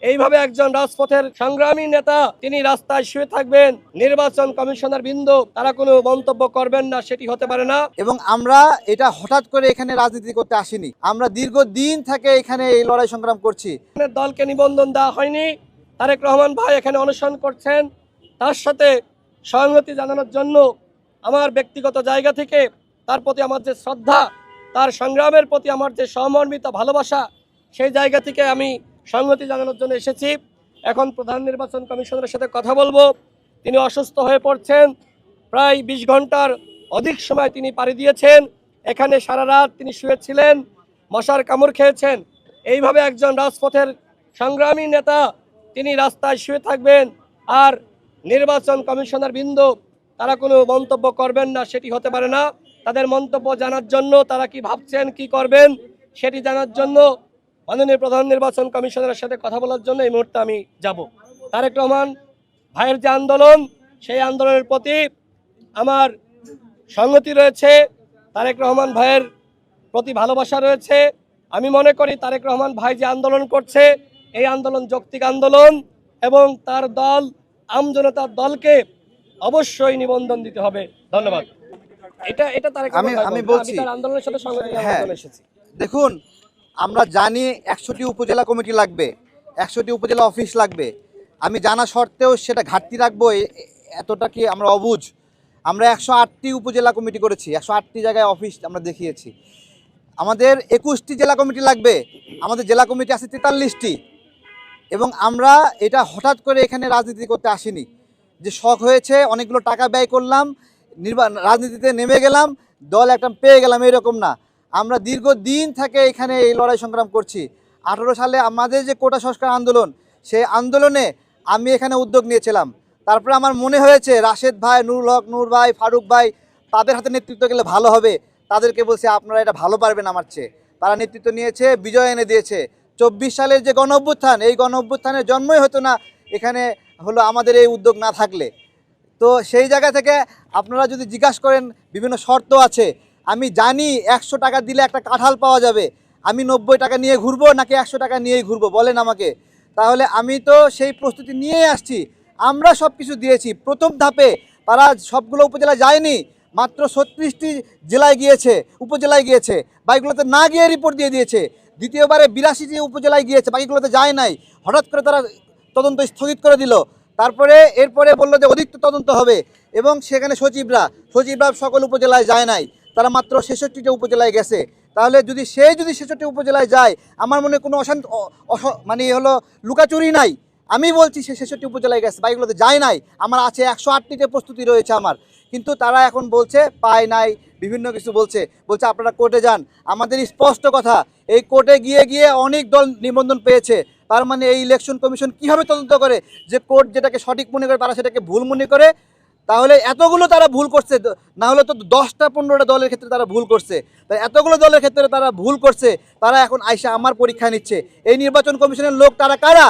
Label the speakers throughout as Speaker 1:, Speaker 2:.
Speaker 1: এইভাবে একজন রাজপথের সংগ্রামী নেতা তিনি রাস্তায় শুয়ে থাকবেন, নির্বাচন কমিশনার বৃন্দ তারা কোনো মন্তব্য করবেন না, সেটি হতে পারে না।
Speaker 2: এবং আমরা এটা হঠাৎ করে এখানে রাজনীতি করতে আসিনি, আমরা দীর্ঘদিন থেকে এখানে এই লড়াই সংগ্রাম করছি।
Speaker 1: দলকে নিবন্ধন দেওয়া হয়নি, তারেক রহমান ভাই এখানে অনশন করছেন, তার সাথে সংহতি জানানোর জন্য আমার ব্যক্তিগত জায়গা থেকে তার প্রতি আমার যে শ্রদ্ধা, তার সংগ্রামের প্রতি আমার যে সহমর্মিতা ভালোবাসা, সেই জায়গা থেকে আমি সংহতি জানানোর জন্য এসেছি। এখন প্রধান নির্বাচন কমিশনারের সাথে কথা বলবো। তিনি অসুস্থ হয়ে পড়ছেন, প্রায় 20 ঘন্টার অধিক সময় তিনি পাড়ি দিয়েছেন, এখানে সারা রাত তিনি শুয়েছিলেন, মশার কামড় খেয়েছেন। এইভাবে একজন রাজপথের সংগ্রামী নেতা তিনি রাস্তায় শুয়ে থাকবেন আর নির্বাচন কমিশনার বৃন্দ তারা কোনো মন্তব্য করবেন না, সেটি হতে পারে না। তাদের মন্তব্য জানার জন্য, তারা কি ভাবছেন, কি করবেন সেটি জানার জন্য মাননীয় প্রধান নির্বাচন কমিশনারের সাথে কথা বলার জন্য এই মুহূর্তে আমি যাব। তারেক রহমান ভাইয়ের যে আন্দোলন, সেই আন্দোলনের প্রতি আমার সংগতি রয়েছে, তারেক রহমান ভাইয়ের প্রতি ভালোবাসা রয়েছে। আমি মনে করি তারেক রহমান ভাই যে আন্দোলন করছে, এই আন্দোলন যৌক্তিক আন্দোলন এবং তার দল আমজনতার দলকে অবশ্যই নিবন্ধন দিতে হবে। ধন্যবাদ। এটা তারেক
Speaker 2: আমি বলছি
Speaker 1: তার আন্দোলনের সাথে সংগতি জানানোর জন্য এসেছি।
Speaker 2: দেখুন, আমরা জানি 100টি উপজেলা কমিটি লাগবে, 100টি উপজেলা অফিস লাগবে। আমি জানা সত্ত্বেও সেটা ঘাটতি রাখবো, এতটা কি আমরা অবুঝ? আমরা 108টি উপজেলা কমিটি করেছি, 108টি জায়গায় অফিস আমরা দেখিয়েছি। আমাদের 21টি জেলা কমিটি লাগবে, আমাদের জেলা কমিটি আছে 43টি। এবং আমরা এটা হঠাৎ করে এখানে রাজনীতি করতে আসিনি, যে শখ হয়েছে অনেকগুলো টাকা ব্যয় করলাম, রাজনীতিতে নেমে গেলাম, দল একটা পেয়ে গেলাম, এরকম না। আমরা দীর্ঘদিন থেকে এখানে এই লড়াই সংগ্রাম করছি। 18 সালে আমাদের যে কোটা সংস্কার আন্দোলন, সেই আন্দোলনে আমি এখানে উদ্যোগ নিয়েছিলাম। তারপরে আমার মনে হয়েছে রাশেদ ভাই, নুরুল হক, নূর ভাই, ফারুক ভাই, তাদের হাতে নেতৃত্ব গেলে ভালো হবে। তাদেরকে বলছে আপনারা এটা ভালো পারবেন আমার চেয়ে। তারা নেতৃত্ব নিয়েছে, বিজয় এনে দিয়েছে। 24 সালের যে গণ অভ্যুত্থান, এই গণ অভ্যুত্থানের জন্মই হতো না এখানে হলো আমাদের এই উদ্যোগ না থাকলে। তো সেই জায়গা থেকে আপনারা যদি জিজ্ঞাসা করেন, বিভিন্ন শর্ত আছে। আমি জানি 100 টাকা দিলে একটা কাঁঠাল পাওয়া যাবে, আমি 90 টাকা নিয়ে ঘুরবো নাকি 100 টাকা নিয়েই ঘুরবো বলেন আমাকে? তাহলে আমি তো সেই প্রস্তুতি নিয়েই আসছি। আমরা সব কিছু দিয়েছি। প্রথম ধাপে তারা সবগুলো উপজেলায় যায়নি, মাত্র 36টি জেলায় গিয়েছে, উপজেলায় গিয়েছে, বাকিগুলোতে না গিয়ে রিপোর্ট দিয়ে দিয়েছে। দ্বিতীয়বারে 82টি উপজেলায় গিয়েছে, বাকিগুলোতে যায় নাই। হঠাৎ করে তারা তদন্ত স্থগিত করে দিল। তারপরে এরপরে বললো যে অধিক তদন্ত হবে, এবং সেখানে সচিবরা সকল উপজেলায় যায় নাই, তারা মাত্র 66টি উপজেলায় গেছে। তাহলে যদি 66টি উপজেলায় যায়, আমার মনে কোনো মানে হলো লুকাচুরি নাই। আমি বলছি সে 66টি উপজেলায় গেছে, বাকিগুলোতে যায় নাই। আমার আছে 108টিতে প্রস্তুতি রয়েছে আমার। কিন্তু তারা এখন বলছে পায় নাই, বিভিন্ন কিছু বলছে আপনারা কোর্টে যান। আমাদের স্পষ্ট কথা, এই কোর্টে গিয়ে অনেক দল নিবন্ধন পেয়েছে। তার মানে এই ইলেকশন কমিশন কীভাবে তদন্ত করে, যে কোর্ট যেটাকে সঠিক মনে করে তারা সেটাকে ভুল মনে করে? তাহলে এতগুলো তারা ভুল করছে, না হলে তো 10টা 15টা দলের ক্ষেত্রে তারা ভুল করছে। তাই এতগুলো দলের ক্ষেত্রে তারা ভুল করছে, তারা এখন আইসা আমার পরীক্ষা নিচ্ছে। এই নির্বাচন কমিশনের লোক তারা কারা?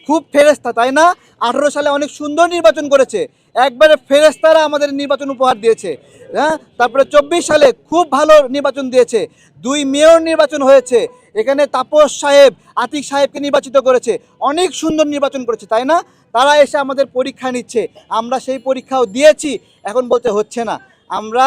Speaker 2: খুব ফেরেস্তা, তাই না? 18 সালে অনেক সুন্দর নির্বাচন করেছে, একবারে ফেরেস্তারা আমাদের নির্বাচন উপহার দিয়েছে। হ্যাঁ, তারপরে 24 সালে খুব ভালো নির্বাচন দিয়েছে, 2 মেয়র নির্বাচন হয়েছে, এখানে তাপস সাহেব, আতিক সাহেবকে নির্বাচিত করেছে, অনেক সুন্দর নির্বাচন করেছে, তাই না? তারা এসে আমাদের পরীক্ষা নিচ্ছে, আমরা সেই পরীক্ষাও দিয়েছি, এখন বলতে হচ্ছে না। আমরা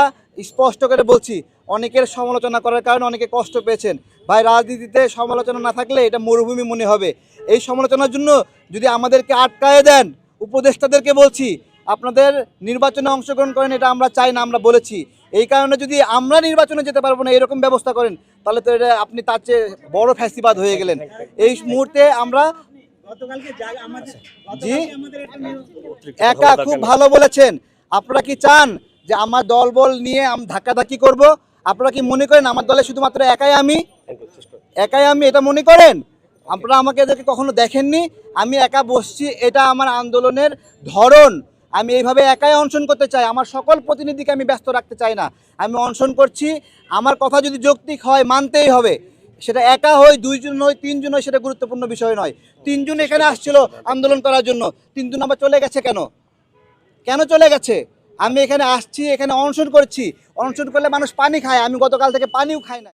Speaker 2: স্পষ্ট করে বলছি, অনেকের সমালোচনা করার কারণে অনেকে কষ্ট পেয়েছেন। ভাই, রাজনীতিতে সমালোচনা না থাকলে এটা মরুভূমি মনে হবে। এই সমালোচনার জন্য যদি আমাদেরকে আটকায়ে দেন, উপদেষ্টাদেরকে বলছি আপনাদের নির্বাচনে অংশগ্রহণ করেন, এটা আমরা চাই না, আমরা বলেছি। এই কারণে যদি আমরা নির্বাচনে যেতে পারবো না এরকম ব্যবস্থা করেন, তাহলে তো এটা আপনি তার চেয়ে বড় ফ্যাসিবাদ হয়ে গেলেন। এই মুহূর্তে আমরা জি একা খুব ভালো বলেছেন। আপনারা কি চান যে আমার দল বল নিয়ে আমি ধাক্কাধাক্কি করব? আপনারা কি মনে করেন আমার দলে শুধুমাত্র একাই আমি এটা মনে করেন? আপনারা আমাকে এদেরকে কখনো দেখেননি। আমি একা বসছি, এটা আমার আন্দোলনের ধরন। আমি এইভাবে একাই অনশন করতে চাই, আমার সকল প্রতিনিধিকে আমি ব্যস্ত রাখতে চাই না। আমি অনশন করছি, আমার কথা যদি যৌক্তিক হয় মানতেই হবে। সেটা একা হয়, 2 জন হয়, 3 জন হয়, সেটা গুরুত্বপূর্ণ বিষয় নয়। 3 জন এখানে আসছিল আন্দোলন করার জন্য, 3 জন আবার চলে গেছে কেন চলে গেছে? আমি এখানে আসছি, এখানে অনশন করছি। অনশন করলে মানুষ পানি খায়, আমি গতকাল থেকে পানিও খাই না।